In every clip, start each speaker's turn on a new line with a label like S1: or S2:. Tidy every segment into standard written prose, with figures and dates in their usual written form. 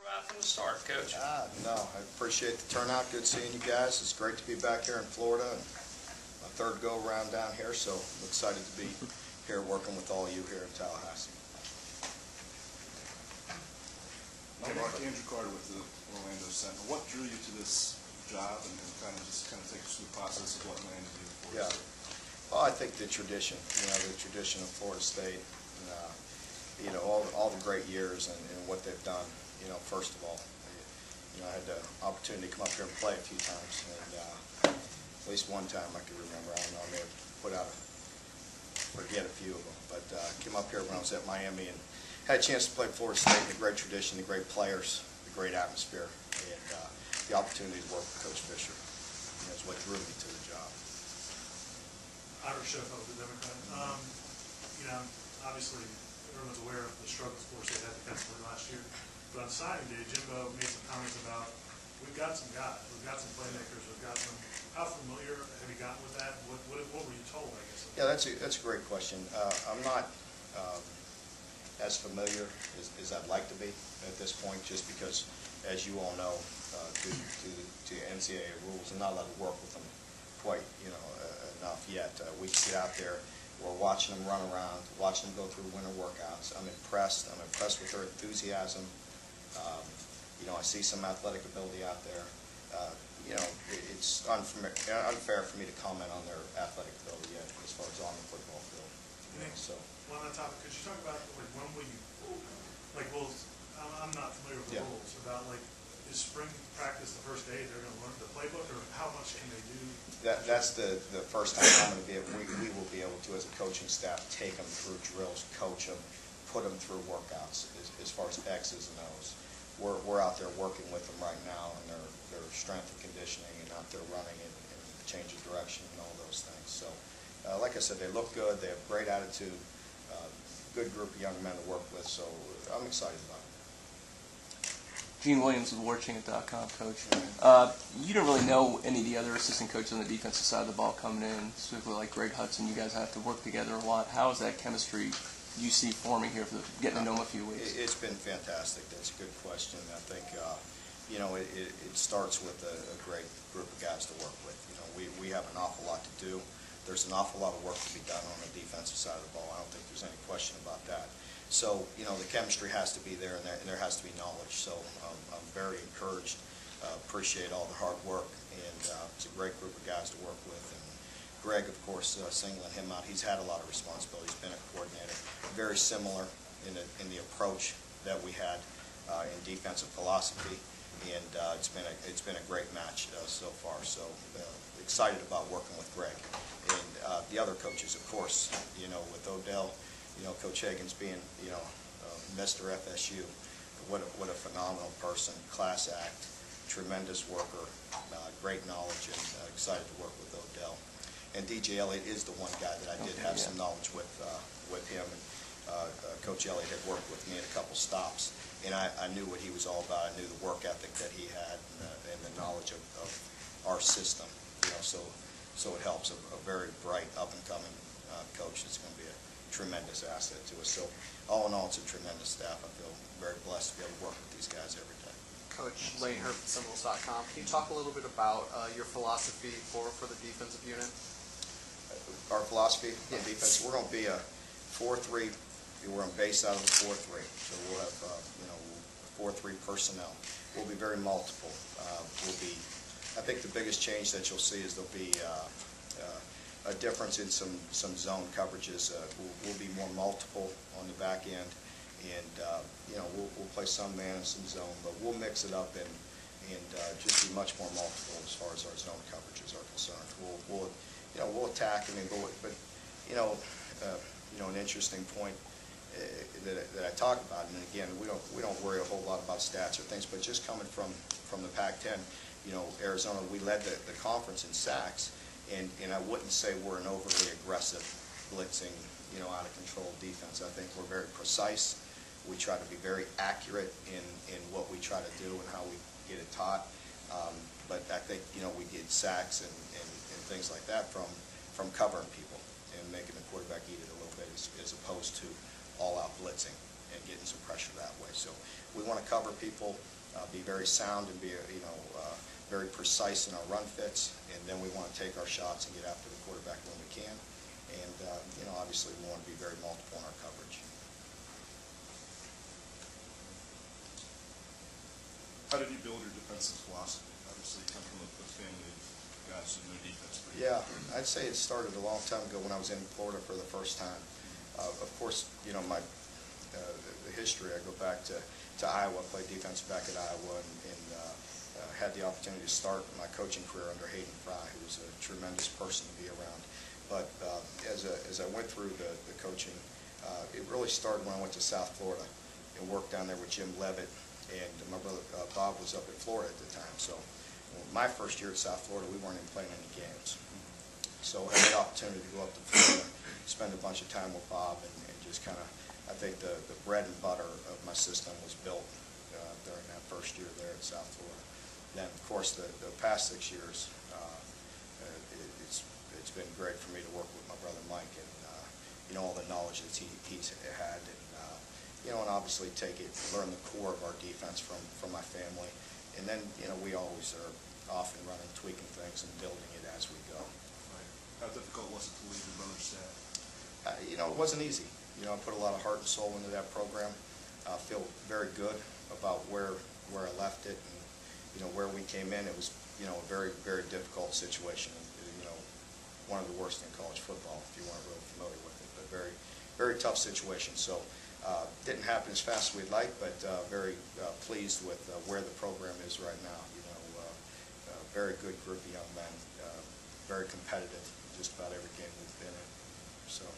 S1: Right from the start, Coach.
S2: No, I appreciate the turnout. Good seeing you guys. It's great to be back here in Florida. My third go-around down here, so I'm excited to be here working with all you here in Tallahassee.
S3: Mark, Andrew Carter with the Orlando Sentinel. What drew you to this job, and kind of take us through the process of what landed you for
S2: Yeah. Well, I think the tradition, the tradition of Florida State, and, all the great years and what they've done. First of all, I had the opportunity to come up here and play a few times, and at least one time I can remember. I don't know, I may have forget a few of them, but came up here when I was at Miami and had a chance to play Florida State. The great tradition, the great players, the great atmosphere, and the opportunity to work with Coach Fisher is what drew me to the job.
S4: Irish Sheffield, the Democrat. Obviously everyone's aware of the struggles Florida State had defensively last year. But on signing day, Jimbo made some comments about, we've got some guys, we've got some playmakers, we've got some. How familiar have you gotten with that? What were you told, I guess?
S2: Yeah, that's a great question. I'm not as familiar as I'd like to be at this point, just because, as you all know, due to NCAA rules, I'm not allowed to work with them quite, enough yet. We sit out there, we're watching them run around, watching them go through winter workouts. I'm impressed. I'm impressed with their enthusiasm. I see some athletic ability out there. It's unfair for me to comment on their athletic ability yet, as far as on the football field. So.
S4: Well, on that topic, could you talk about when will you, I'm not familiar with the rules about is spring practice the first day they're going to learn the playbook, or how much can they do?
S2: That's the first time I'm going to be able. We will be able to, as a coaching staff, take them through drills, coach them, put them through workouts as far as X's and O's. We're out there working with them right now, and their strength and conditioning, and out there running and change of direction and all those things. So, like I said, they look good. They have great attitude. Good group of young men to work with. So I'm excited about it.
S5: Gene Williams with WarChant.com, Coach. You didn't really know any of the other assistant coaches on the defensive side of the ball coming in, specifically like Greg Hudson. You guys have to work together a lot. How is that chemistry you see forming here for getting to know him a few weeks?
S2: It's been fantastic. That's a good question. I think it starts with a great group of guys to work with. We have an awful lot to do. There's an awful lot of work to be done on the defensive side of the ball. I don't think there's any question about that. So the chemistry has to be there, and there has to be knowledge. So I'm very encouraged. Appreciate all the hard work, and it's a great group of guys to work with. And Greg, of course, singling him out, he's had a lot of responsibility. He's been a coordinator. Very similar in the approach that we had in defensive philosophy, and it's been a great match so far. So excited about working with Greg and the other coaches, of course. With Odell, Coach Hagan's being Mr. FSU. What a phenomenal person, class act, tremendous worker, great knowledge, and excited to work with Odell. And DJ Elliott is the one guy that I did have some knowledge with him. And Coach Elliott had worked with me at a couple stops, and I knew what he was all about. I knew the work ethic that he had and the knowledge of our system. So it helps. A very bright, up-and-coming coach that's going to be a tremendous asset to us. So all in all, it's a tremendous staff. I feel very blessed to be able to work with these guys every day.
S6: Coach Lane Hurd from Symbols.com. Can you talk a little bit about your philosophy for the defensive unit?
S2: Our philosophy on defense, we're going to be a 4-3. We're on base out of the 4-3. So we'll have 4-3 personnel. We'll be very multiple. I think the biggest change that you'll see is there'll be a difference in some zone coverages. We'll be more multiple on the back end, and we'll play some man and some zone, but we'll mix it up and just be much more multiple as far as our zone coverages are concerned. We'll attack. But an interesting point that I talk about, and again, we don't worry a whole lot about stats or things, but just coming from the Pac-10, Arizona, we led the conference in sacks, and I wouldn't say we're an overly aggressive, blitzing, out of control defense. I think we're very precise. We try to be very accurate in what we try to do and how we get it taught. But I think we get sacks and things like that from covering people and making the quarterback eat it a little bit, as opposed to all-out blitzing and getting some pressure that way. So we want to cover people, be very sound and be, very precise in our run fits, and then we want to take our shots and get after the quarterback when we can. And, obviously we want to be very multiple in our coverage.
S3: How did you build your defensive philosophy? Obviously, you come from a family of guys who know defense.
S2: Yeah, I'd say it started a long time ago when I was in Florida for the first time. Of course, the history, I go back to Iowa, played defense back at Iowa, and had the opportunity to start my coaching career under Hayden Fry, who was a tremendous person to be around. But as I went through the coaching, it really started when I went to South Florida and worked down there with Jim Levitt, and my brother Bob was up in Florida at the time. So my first year at South Florida, we weren't even playing any games. So I had the opportunity to go up to Florida, spend a bunch of time with Bob, and just kind of, I think the bread and butter of my system was built during that first year there at South Florida. Then, of course, the past 6 years, it's been great for me to work with my brother Mike, and all the knowledge that he's had, and obviously learn the core of our defense from my family, and then we always are off and running, tweaking things, and building it as we go.
S3: Right. How difficult was it to leave your brother's staff?
S2: It wasn't easy. I put a lot of heart and soul into that program. I feel very good about where I left it, and where we came in. It was a very, very difficult situation. One of the worst in college football, if you weren't really familiar with it, but very, very tough situation. So didn't happen as fast as we'd like, but very pleased with where the program is right now. Very good group of young men, very competitive just about every game we've been in. So.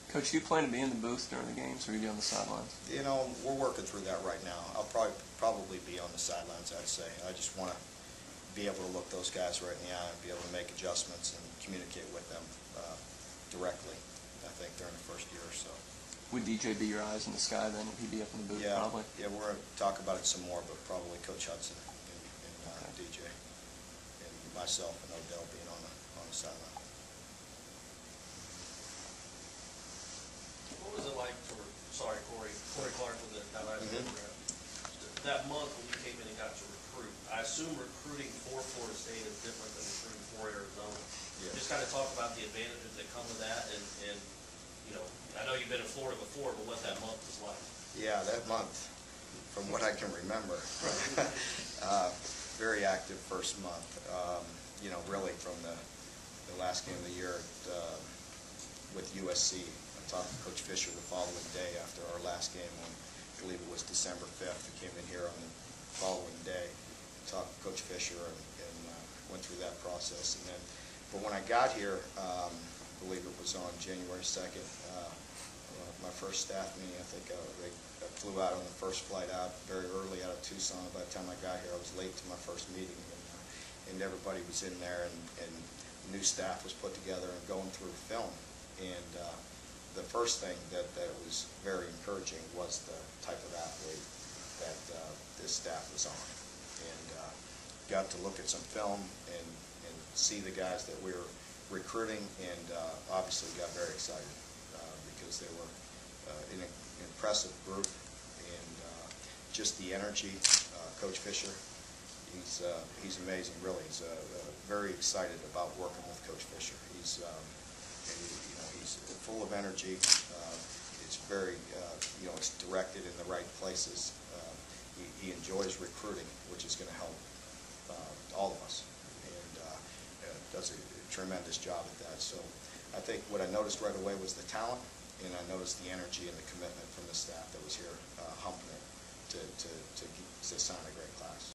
S5: Coach, do you plan to be in the booth during the games, or will you be on the sidelines?
S2: We're working through that right now. I'll probably be on the sidelines, I'd say. I just want to be able to look those guys right in the eye and be able to make adjustments and communicate with them directly, I think, during the first year or so.
S5: Would DJ be your eyes in the sky then? Would he be up in the booth probably?
S2: Yeah, we're going to talk about it some more, but probably Coach Hudson and DJ and myself and Odell being on the sideline.
S1: What was it like Corey Clark with the Allied program? That month when you came in and got to recruit, I assume recruiting for Florida State is different than recruiting for Arizona.
S2: Yeah.
S1: Just kind of talk about the advantages that come with that, and I know you've been in Florida before, but what that month was like.
S2: Yeah, that month, from what I can remember, very active first month. Really from the last game of the year with USC. I talked to Coach Fisher the following day after our last game on, I believe it was December 5th. We came in here on the following day, talked to Coach Fisher, and went through that process. But when I got here, I believe it was on January 2nd, my first staff meeting, I think I flew out on the first flight out very early out of Tucson. By the time I got here, I was late to my first meeting, and everybody was in there, and new staff was put together and going through film. And the first thing that was very encouraging was the type of athlete that this staff was on. And got to look at some film and see the guys that we were recruiting, and obviously got very excited because they were an impressive group, and just the energy. Coach Fisher, he's amazing, really. He's very excited about working with Coach Fisher. He's full of energy. It's very, it's directed in the right places. He enjoys recruiting, which is going to help all of us, and does a tremendous job at that. So I think what I noticed right away was the talent, and I noticed the energy and the commitment from the staff that was here humping it to sign a great class.